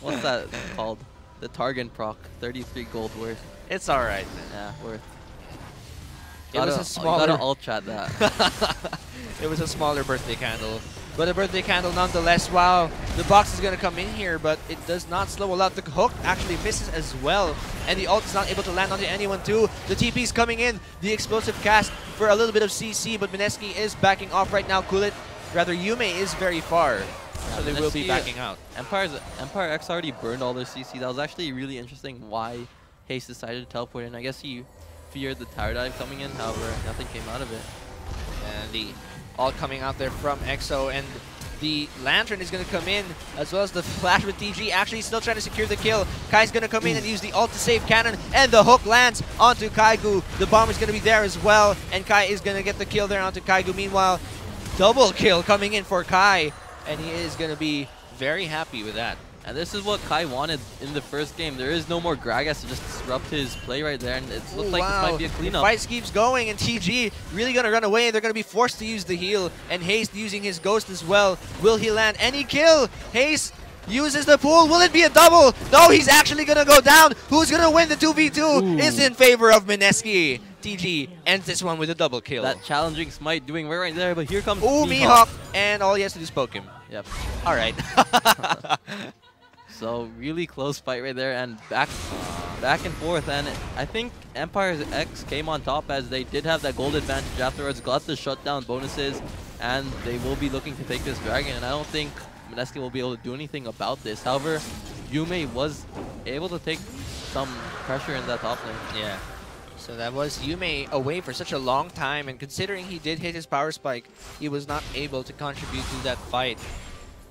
What's that called? The Targan proc. 33 gold worth. It's alright, man. Yeah, worth. It was a smaller. You gotta ult chat that. It was a smaller birthday candle. But a birthday candle nonetheless. Wow, the box is going to come in here, but it does not slow a lot. The hook actually misses as well, and the ult is not able to land onto anyone too. The TP is coming in, the explosive cast for a little bit of CC, but Mineski is backing off right now. Yume is very far, so they will be backing out. Empire X already burned all their CC. That was actually really interesting why Haste decided to teleport in. I guess he feared the tower dive coming in, however, nothing came out of it. And the ult coming out there from EXO, and the Lantern is going to come in, as well as the flash with TG, actually still trying to secure the kill. Kai's going to come in and use the ult to save Cannon, and the hook lands onto Kaigu. The bomb is going to be there as well, and Kai is going to get the kill there onto Kaigu. Meanwhile, double kill coming in for Kai, and he is going to be very happy with that. And this is what Kai wanted in the first game. There is no more Gragas to just disrupt his play right there, and it looks like this might be a cleanup. The fight keeps going, and TG really going to run away, and they're going to be forced to use the heal, and Haste using his Ghost as well. Will he land any kill? Haste uses the pool. Will it be a double? No, he's actually going to go down. Who's going to win the 2v2? It's in favor of Mineski. TG ends this one with a double kill. That challenging smite doing right there, but here comes Mihawk, and all he has to do is poke him. Yep. All right. So really close fight right there, and back and forth, and I think Empire X came on top as they did have that gold advantage afterwards, got the shutdown bonuses, and they will be looking to take this dragon, and I don't think Mineski will be able to do anything about this. However, Yume was able to take some pressure in that top lane. Yeah. So that was Yume away for such a long time, and considering he did hit his power spike, he was not able to contribute to that fight.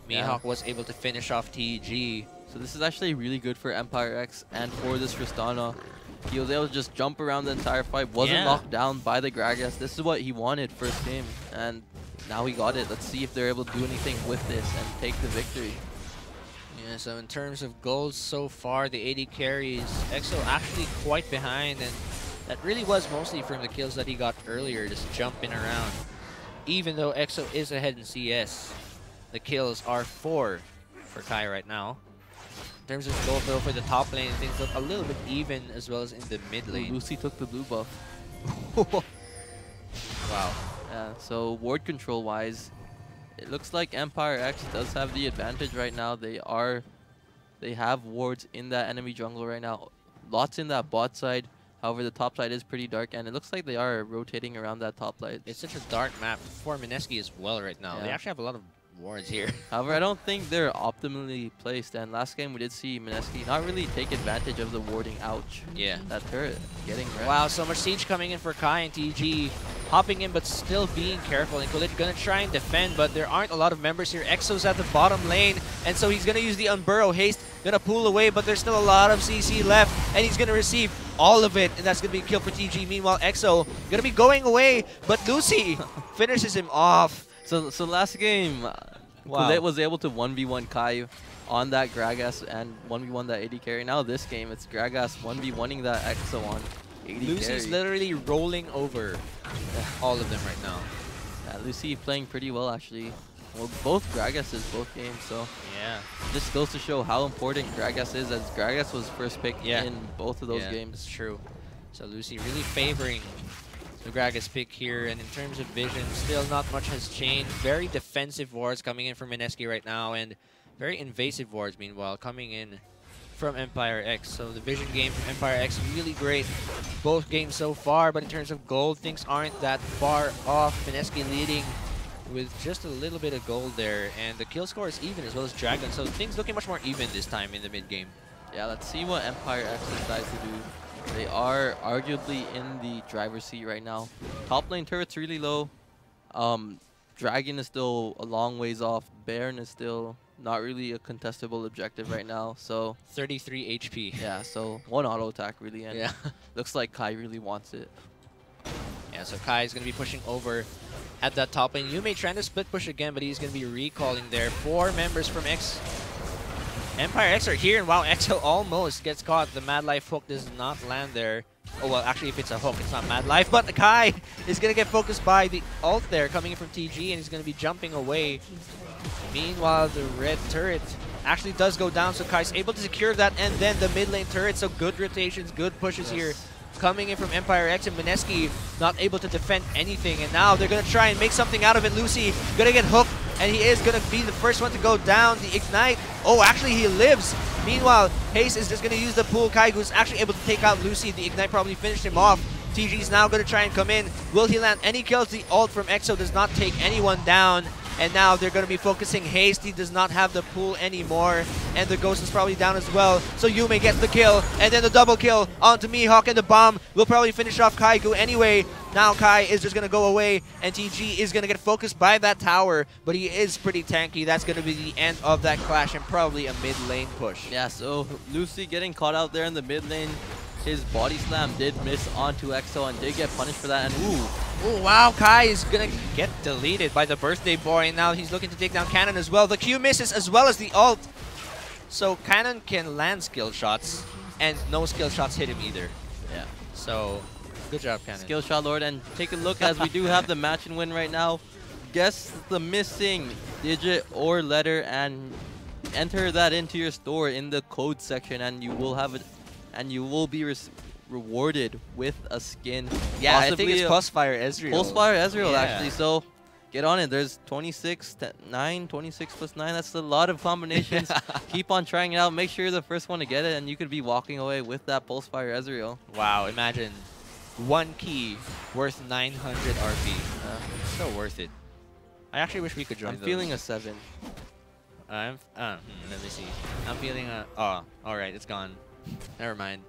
Mihawk was able to finish off TG. So this is actually really good for Empire X and for this Tristana. He was able to just jump around the entire fight, wasn't locked down by the Gragas. This is what he wanted first game, and now he got it. Let's see if they're able to do anything with this and take the victory. Yeah, so in terms of goals so far, the AD carries EXO actually quite behind, and that really was mostly from the kills that he got earlier, just jumping around. Even though EXO is ahead in CS, the kills are 4 for Kai right now. In terms of gold though for the top lane, things look a little bit even as well as in the mid lane. Lucy took the blue buff. Wow. Yeah, so ward control wise, it looks like Empire X does have the advantage right now. They have wards in that enemy jungle right now. Lots in that bot side. However, the top side is pretty dark, and it looks like they are rotating around that top side. It's such a dark map for Mineski as well right now. Yeah. They actually have a lot of wards here. However, I don't think they're optimally placed, and last game we did see Mineski not really take advantage of the warding. Ouch. Yeah. That turret getting wrecked. Wow, so much siege coming in for Kai and TG. Hopping in, but still being careful. And Kulit gonna try and defend, but there aren't a lot of members here. EXO's at the bottom lane, and so he's gonna use the Unburrow. Haste gonna pull away, but there's still a lot of CC left, and he's gonna receive all of it, and that's gonna be a kill for TG. Meanwhile, EXO gonna be going away, but Lucy finishes him off. So last game, Kulit was able to 1v1 Kai on that Gragas and 1v1 that AD carry. Now this game, it's Gragas 1v1ing that EXO on AD Lucy's carry. literally rolling over all of them right now. Yeah, Lucy playing pretty well actually. Well, both Gragases, both games, so yeah. Just goes to show how important Gragas is, as Gragas was first picked in both of those games. It's true. So Lucy really favoring So Gragas pick here, and in terms of vision, still not much has changed. Very defensive wards coming in from Mineski right now, and very invasive wards, meanwhile, coming in from Empire X. So the vision game from Empire X, really great both games so far, but in terms of gold, things aren't that far off. Mineski leading with just a little bit of gold there, and the kill score is even as well as Dragon, so things looking much more even this time in the mid game. Yeah, let's see what Empire X decides to do. They are arguably in the driver's seat right now. Top lane turret's really low. Dragon is still a long ways off. Baron is still not really a contestable objective right now. So 33 HP. Yeah, so one auto attack really, and yeah. Looks like Kai really wants it. Yeah, so Kai is going to be pushing over at that top lane. Yume trying to split push again, but he's going to be recalling there. 4 members from Empire X are here, and wow, EXO almost gets caught. The Mad Life hook does not land there. Oh, well, actually, if it's a hook, it's not Mad Life, but Kai is going to get focused by the ult there coming in from TG, and he's going to be jumping away. Meanwhile, the red turret actually does go down, so Kai's able to secure that, and then the mid lane turret, so good rotations, good pushes here. Coming in from Empire X, and Mineski not able to defend anything, and now they're going to try and make something out of it. Lucy going to get hooked, and he is going to be the first one to go down. The Ignite, oh, actually he lives. Meanwhile, Haze is just going to use the pool. Kai, who's actually able to take out Lucy. The Ignite probably finished him off. TG's now going to try and come in. Will he land any kills? The ult from EXO does not take anyone down. And now they're going to be focusing Haste. He does not have the pool anymore. And the Ghost is probably down as well. So Yume gets the kill. And then the double kill onto Mihawk, and the bomb will probably finish off Kaigu anyway. Now Kai is just going to go away. And TG is going to get focused by that tower. But he is pretty tanky. That's going to be the end of that clash and probably a mid lane push. Yeah, so Lucy getting caught out there in the mid lane. His body slam did miss onto EXO and did get punished for that. And ooh, wow, Kai is going to get deleted by the birthday boy. And now he's looking to take down Cannon as well. The Q misses as well as the ult. So Cannon can land skill shots, and no skill shots hit him either. Yeah. So good job, Cannon. Skill shot lord, and take a look as we do have the match and win right now. Guess the missing digit or letter and enter that into your store in the code section, and you will have it. And you will be rewarded with a skin. Yeah, I think it's Pulsefire Ezreal. Pulsefire Ezreal, actually. So get on it. There's 26, 9, 26 plus 9. That's a lot of combinations. Keep on trying it out. Make sure you're the first one to get it, and you could be walking away with that Pulsefire Ezreal. Wow, imagine one key worth 900 RP. So worth it. I actually wish we could join I'm feeling a 7. let me see. I'm feeling a... Oh, alright, it's gone. Never mind.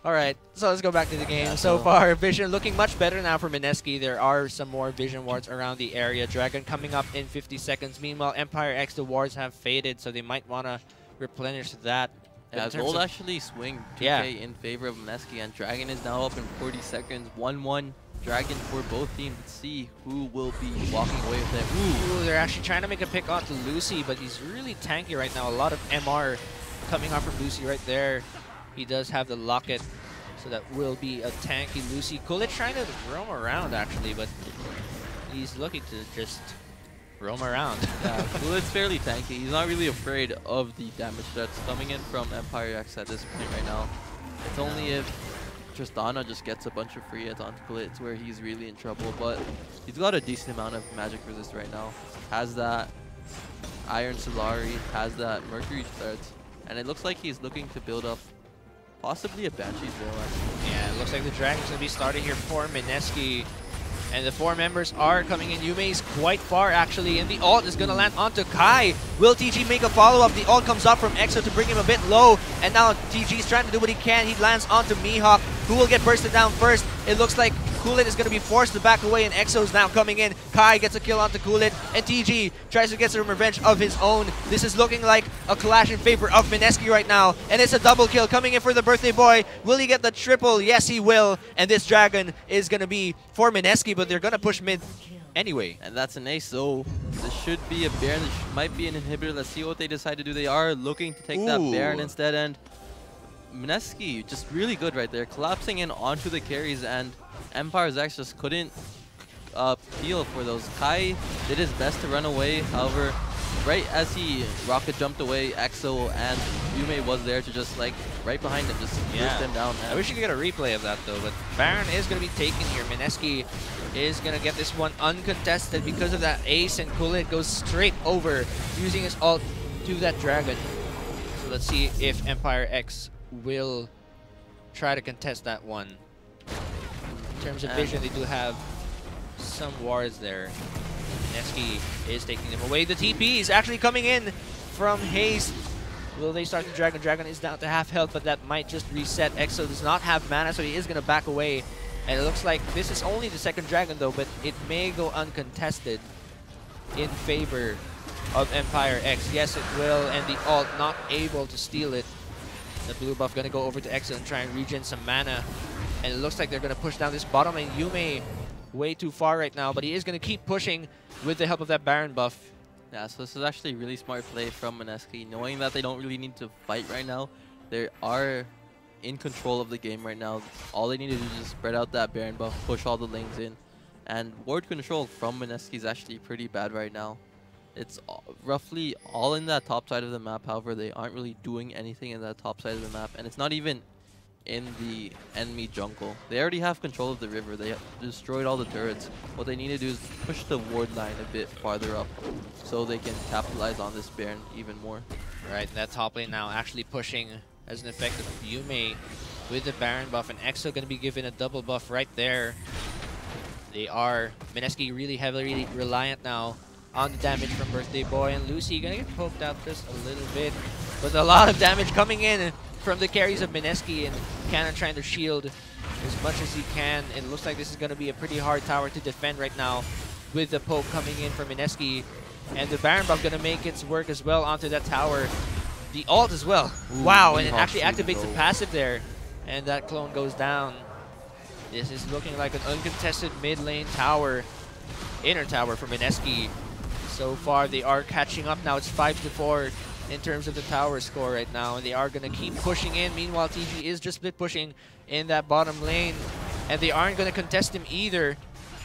Alright, so let's go back to the game. Yeah, so far, Vision looking much better now for Mineski. There are some more Vision wards around the area. Dragon coming up in 50 seconds. Meanwhile, Empire X, the wards have faded, so they might want to replenish that. Yeah, gold actually swing 2K in favor of Mineski, and Dragon is now up in 40 seconds. 1-1 Dragon for both teams. Let's see who will be walking away with it. Ooh, they're actually trying to make a pick onto Lucy, but he's really tanky right now. A lot of MR coming off from Lucy right there. He does have the locket, so that will be a tanky Lucy. Kulit trying to roam around actually, but he's looking to just roam around. Yeah, Kulit's fairly tanky. He's not really afraid of the damage that's coming in from Empire X at this point right now. It's only if Tristana just gets a bunch of free hits onto Kulit where he's really in trouble, but he's got a decent amount of magic resist right now. Has that Iron Solari, has that Mercury Threat. And it looks like he's looking to build up possibly a Banshee's Veil, actually. Yeah, it looks like the Dragon's going to be starting here for Mineski. And the 4 members are coming in. Yume is quite far, actually. And the ult is going to land onto Kai. Will TG make a follow-up? The ult comes up from EXO to bring him a bit low. And now TG's trying to do what he can. He lands onto Mihawk, who will get bursted down first. It looks like Kulit is going to be forced to back away, and EXO's now coming in. Kai gets a kill onto Kulit, and TG tries to get some revenge of his own. This is looking like a clash in favor of Mineski right now, and it's a double kill coming in for the birthday boy. Will he get the triple? Yes, he will. And this Dragon is going to be for Mineski, but they're going to push mid anyway. And that's an ace, so this should be a Baron. This might be an inhibitor. Let's see what they decide to do. They are looking to take that Baron instead, and Mineski just really good right there, collapsing in onto the carries, and Empire's X just couldn't peel for those. Kai did his best to run away, however, right as he rocket jumped away, EXO and Yume was there to just like right behind him, just boost him down. I wish you could get a replay of that though, but Baron is going to be taken here. Mineski is going to get this one uncontested because of that ace, and Kulit goes straight over using his ult to that dragon. So let's see if Empire X will try to contest that one. In terms of vision, they do have some wards there. Mineski is taking them away. The TP is actually coming in from Haste. Will they start the Dragon? Dragon is down to half health, but that might just reset. EXO does not have mana, so he is going to back away. And it looks like this is only the second Dragon, though, but it may go uncontested in favor of Empire X. Yes, it will, and the ult not able to steal it. The blue buff going to go over to EXO and try and regen some mana. And it looks like they're going to push down this bottom lane. Yume way too far right now, but he is going to keep pushing with the help of that Baron buff. Yeah, so this is actually a really smart play from Mineski, knowing that they don't really need to fight right now. They are in control of the game right now. All they need to do is just spread out that Baron buff, push all the lanes in. And ward control from Mineski is actually pretty bad right now. It's roughly all in that top side of the map. However, they aren't really doing anything in that top side of the map. And it's not even in the enemy jungle. They already have control of the river. They destroyed all the turrets. What they need to do is push the ward line a bit farther up so they can capitalize on this Baron even more. Right, that top lane now actually pushing as an effect of Yume with the Baron buff, and EXO going to be given a double buff right there. They are, Mineski really heavily reliant now on the damage from Birthday Boy, and Lucy going to get poked out just a little bit, but a lot of damage coming in from the carries of Mineski, and Cannon trying to shield as much as he can. It looks like this is going to be a pretty hard tower to defend right now with the poke coming in from Mineski, and the Baron buff going to make its work as well onto that tower. The ult as well. Ooh, wow, and it actually activates the passive there, and that clone goes down. This is looking like an uncontested mid lane tower, inner tower for Mineski. So far, they are catching up now. It's 5-4 in terms of the tower score right now, and they are going to keep pushing in. Meanwhile, TG is just split pushing in that bottom lane, and they aren't going to contest him either.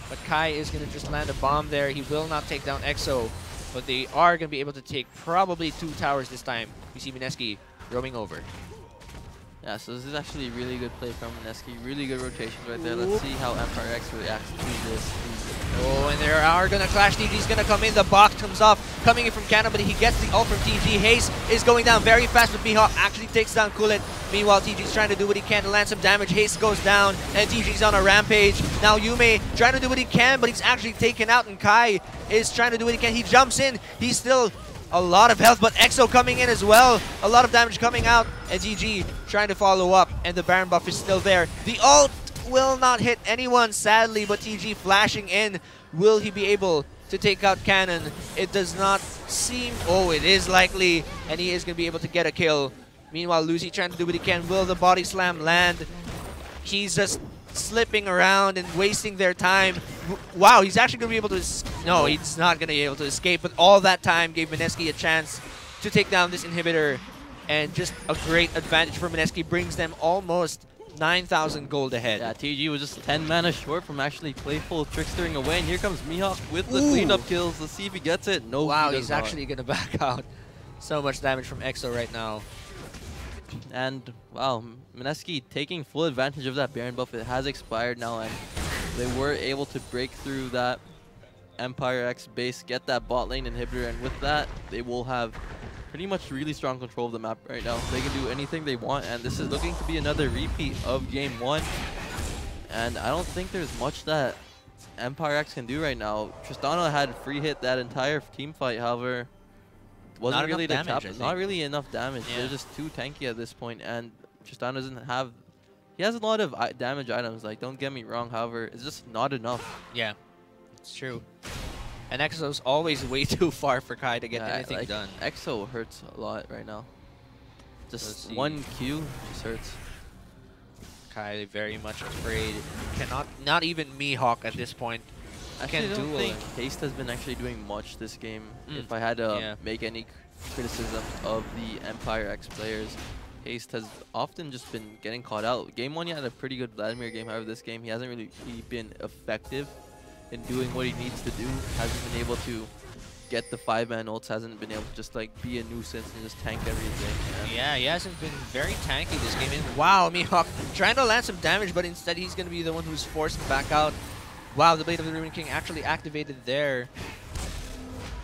But Kai is going to just land a bomb there. He will not take down EXO, but they are going to be able to take probably 2 towers this time. We see Mineski roaming over. Yeah, so this is actually a really good play from Mineski. Really good rotations right there. Let's see how Empire X reacts to this. Oh, and they are going to clash. TG's going to come in. The box comes off, coming in from Cannon, but he gets the ult from TG. Haste is going down very fast, but Mihawk actually takes down Kulit. Meanwhile, TG's trying to do what he can to land some damage. Haste goes down, and TG's on a rampage. Now Yume trying to do what he can, but he's actually taken out, and Kai is trying to do what he can. He jumps in. He's still a lot of health, but EXO coming in as well. A lot of damage coming out, and GG trying to follow up, and the Baron buff is still there. The ult will not hit anyone, sadly, but TG flashing in. Will he be able to take out Cannon? It does not seem. Oh, it is likely, and he is going to be able to get a kill. Meanwhile, Lucy trying to do what he can. Will the body slam land? He's just slipping around and wasting their time. Wow, he's actually going to be able to... No, he's not going to be able to escape, but all that time gave Mineski a chance to take down this inhibitor, and just a great advantage for Mineski, brings them almost 9,000 gold ahead. Yeah, TG was just 10 mana short from actually playful trickstering away, and here comes Mihawk with the cleanup kills. Let's see if he gets it. No, wow, he's actually going to back out. So much damage from EXO right now. And wow, Mineski taking full advantage of that Baron buff. It has expired now, and they were able to break through that Empire X base, get that bot lane inhibitor, and with that, they will have pretty much really strong control of the map right now. They can do anything they want, and this is looking to be another repeat of Game 1. And I don't think there's much that Empire X can do right now. Tristana had free hit that entire team fight, however, wasn't really the damage, not really enough damage. Yeah. They're just too tanky at this point, and Tristana doesn't have... He has a lot of damage items, like, don't get me wrong, however, it's just not enough. Yeah, it's true. And EXO's always way too far for Kai to get anything done. EXO hurts a lot right now. Just one Q just hurts. Kai very much afraid. Cannot, not even Mihawk at this point. I don't think Haste has been actually doing much this game. If I had to make any criticism of the Empire X players, Haste has often just been getting caught out. Game 1 he had a pretty good Vladimir game, however this game he hasn't really been effective in doing what he needs to do. Hasn't been able to get the 5-man ults, hasn't been able to just like be a nuisance and just tank everything. Yeah, he hasn't been very tanky this game. And wow, Mihawk trying to land some damage, but instead he's going to be the one who's forced back out. Wow, the Blade of the Ruined King actually activated there.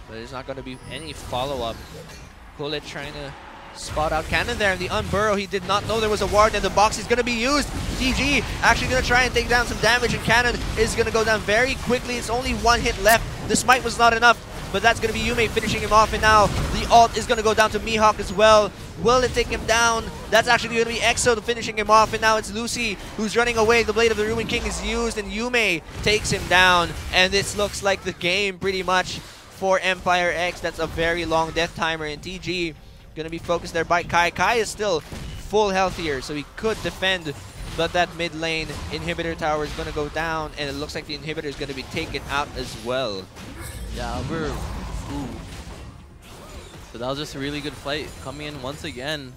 But there's not going to be any follow-up. Bullet trying to spot out Cannon there in the unburrow. He did not know there was a ward, and the box is going to be used. TG actually going to try and take down some damage, and Cannon is going to go down very quickly. It's only one hit left. The smite was not enough, but that's going to be Yume finishing him off, and now the ult is going to go down to Mihawk as well. Will it take him down? That's actually going to be EXO finishing him off, and now it's Lucy who's running away. The Blade of the Ruined King is used, and Yume takes him down, and this looks like the game pretty much for Empire X. That's a very long death timer, and TG going to be focused there by Kai. Kai is still full health here, so he could defend, but that mid lane inhibitor tower is going to go down, and it looks like the inhibitor is going to be taken out as well. Yeah, so that was just a really good fight. Coming in once again,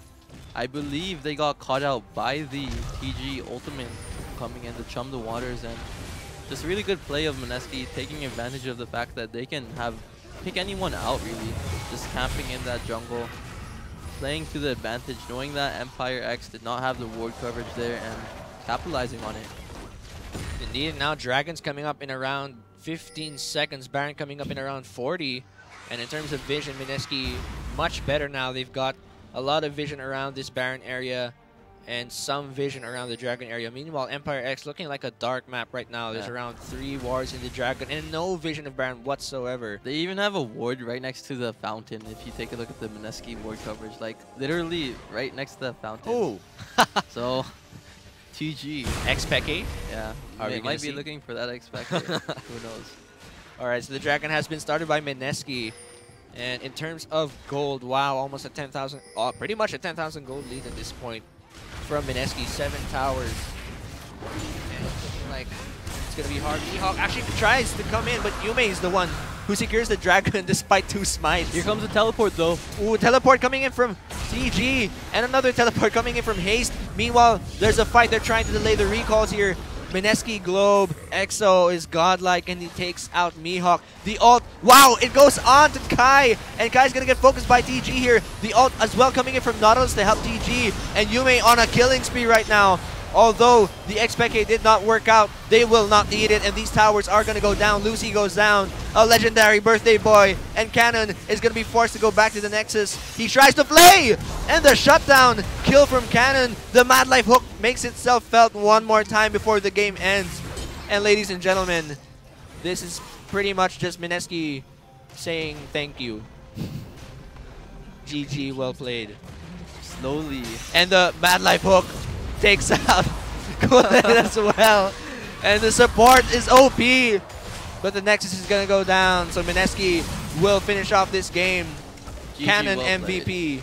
I believe they got caught out by the TG ultimate coming in to chum the waters, and just really good play of Mineski, taking advantage of the fact that they can pick anyone out really, just camping in that jungle, playing to the advantage, knowing that Empire X did not have the ward coverage there and capitalizing on it. Indeed, now Dragon's coming up in around 15 seconds, Baron coming up in around 40. And in terms of vision, Mineski much better now. They've got a lot of vision around this Baron area and some vision around the Dragon area. Meanwhile, Empire X looking like a dark map right now. There's around 3 wards in the Dragon and no vision of Baron whatsoever. They even have a ward right next to the fountain. If you take a look at the Mineski ward coverage, like literally right next to the fountain. Oh, so TG X-Peke? Yeah, they might be looking for that X-Peke. Who knows? All right, so the Dragon has been started by Mineski. And in terms of gold, wow, almost a 10,000, pretty much a 10,000 gold lead at this point from Mineski. 7 towers. And it's looking like it's going to be hard. Mihawk actually tries to come in, but Yume is the one who secures the Dragon despite 2 smites. Here comes the teleport though. Ooh, teleport coming in from TG, and another teleport coming in from Haste. Meanwhile, there's a fight. They're trying to delay the recalls here. Mineski.Globe, EXO is godlike, and he takes out Mihawk. The ult, wow, it goes on to Kai, and Kai's gonna get focused by TG here. The ult as well coming in from Nautilus to help TG, and Yume on a killing spree right now. Although the X-Peke did not work out, they will not need it, and these towers are going to go down. Lucy goes down, a legendary birthday boy, and Cannon is going to be forced to go back to the Nexus. He tries to play, and the shutdown kill from Cannon. The Mad Life hook makes itself felt one more time before the game ends. And ladies and gentlemen, this is pretty much just Mineski saying thank you. GG, well played. Slowly. And the Mad Life hook takes out Kulin as well. And the support is OP, but the Nexus is going to go down, so Mineski will finish off this game. GG, Cannon well MVP.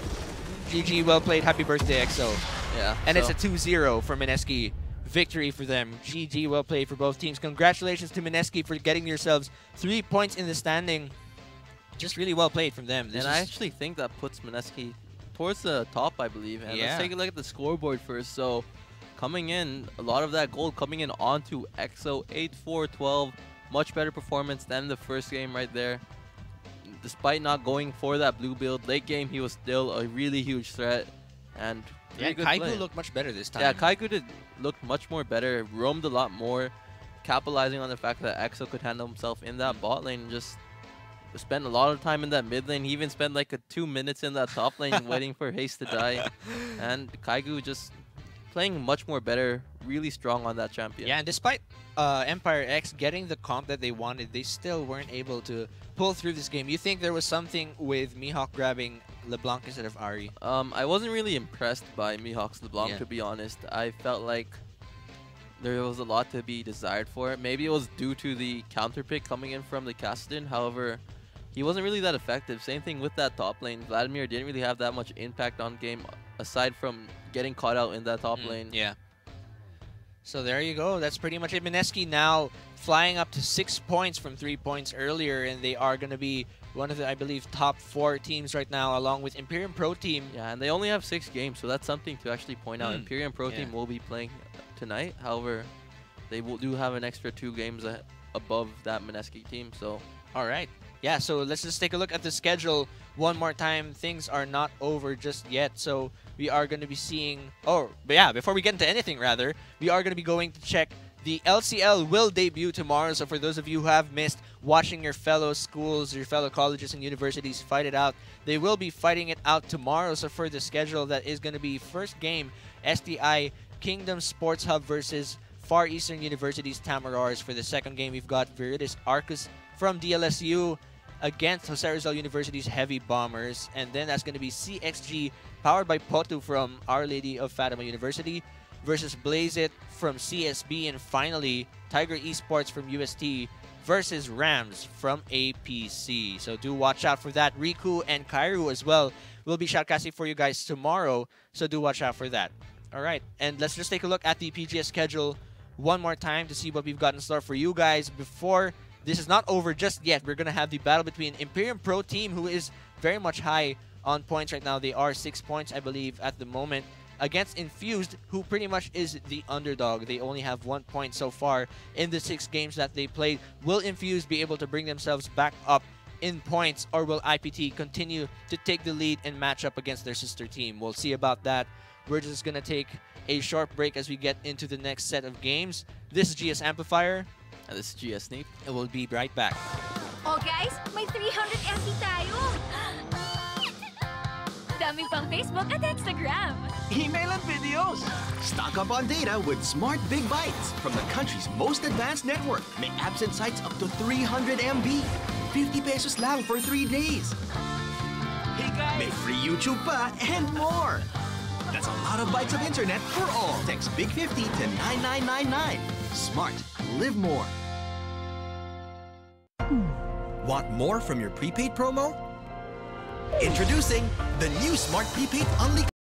GG, well played. Happy birthday, EXO. Yeah. And it's a 2-0 for Mineski. Victory for them. GG, well played for both teams. Congratulations to Mineski for getting yourselves 3 points in the standing. Just really well played from them. And I actually think that puts Mineski towards the top, I believe. And let's take a look at the scoreboard first. So coming in, a lot of that gold coming in onto EXO. 8-4-12. Much better performance than the first game right there. Despite not going for that blue build, late game he was still a really huge threat. And yeah, Kaiku looked much better this time. Yeah, Kaiku did look much more better, roamed a lot more, capitalizing on the fact that EXO could handle himself in that bot lane and just spent a lot of time in that mid lane. He even spent like 2 minutes in that top lane waiting for Haste to die. And Kaiku just playing much more better, really strong on that champion. Yeah, and despite Empire X getting the comp that they wanted, they still weren't able to pull through this game. You think there was something with Mihawk grabbing LeBlanc instead of Ahri? I wasn't really impressed by Mihawk's LeBlanc, to be honest. I felt like there was a lot to be desired for it. Maybe it was due to the counter pick coming in from the Kassadin. However, he wasn't really that effective. Same thing with that top lane. Vladimir didn't really have that much impact on game aside from getting caught out in that top lane. Yeah. So there you go. That's pretty much it. Mineski now flying up to 6 points from 3 points earlier, and they are going to be one of the, I believe, top 4 teams right now, along with Imperium Pro Team. Yeah, and they only have 6 games, so that's something to actually point out. Imperium Pro Team will be playing tonight. However, they do have an extra 2 games above that Mineski team. So, all right. yeah, so let's just take a look at the schedule one more time. Things are not over just yet, so we are going to be seeing... Oh, but yeah, before we get into anything, rather, we are going to be going to check the LCL will debut tomorrow. So for those of you who have missed watching your fellow schools, your fellow colleges and universities fight it out, they will be fighting it out tomorrow. So for the schedule, that is going to be first game, STI Kingdom Sports Hub versus Far Eastern University's Tamarars. For the second game, we've got Viridis Arcus from DLSU against Jose Rizal University's Heavy Bombers. And then that's going to be CXG powered by Potu from Our Lady of Fatima University versus Blaze It from CSB. And finally, Tiger Esports from UST versus Rams from APC. So do watch out for that. Riku and Kairu as well will be shoutcasting for you guys tomorrow. So do watch out for that. All right, and let's just take a look at the PGS schedule one more time to see what we've got in store for you guys. Before this is not over just yet, we're going to have the battle between Imperium Pro Team, who is very much high on points right now. They are 6 points, I believe, at the moment, against Infused, who pretty much is the underdog. They only have 1 point so far in the 6 games that they played. Will Infused be able to bring themselves back up in points, or will IPT continue to take the lead and match up against their sister team? We'll see about that. We're just going to take a short break as we get into the next set of games. This is GS Amplifier. And this is GS Sneak. And we'll be right back. Oh guys, may 300 MB tayo! Dami pang Facebook at Instagram. Email and videos. Stock up on data with Smart Big Bytes from the country's most advanced network. May apps and sites up to 300 MB. 50 pesos lang for 3 days. Hey guys! May free YouTube pa and more. That's a lot of bytes of internet for all. Text Big 50 to 9999. Smart. Live more. Want more from your prepaid promo? Introducing the new Smart Prepaid Unlimited.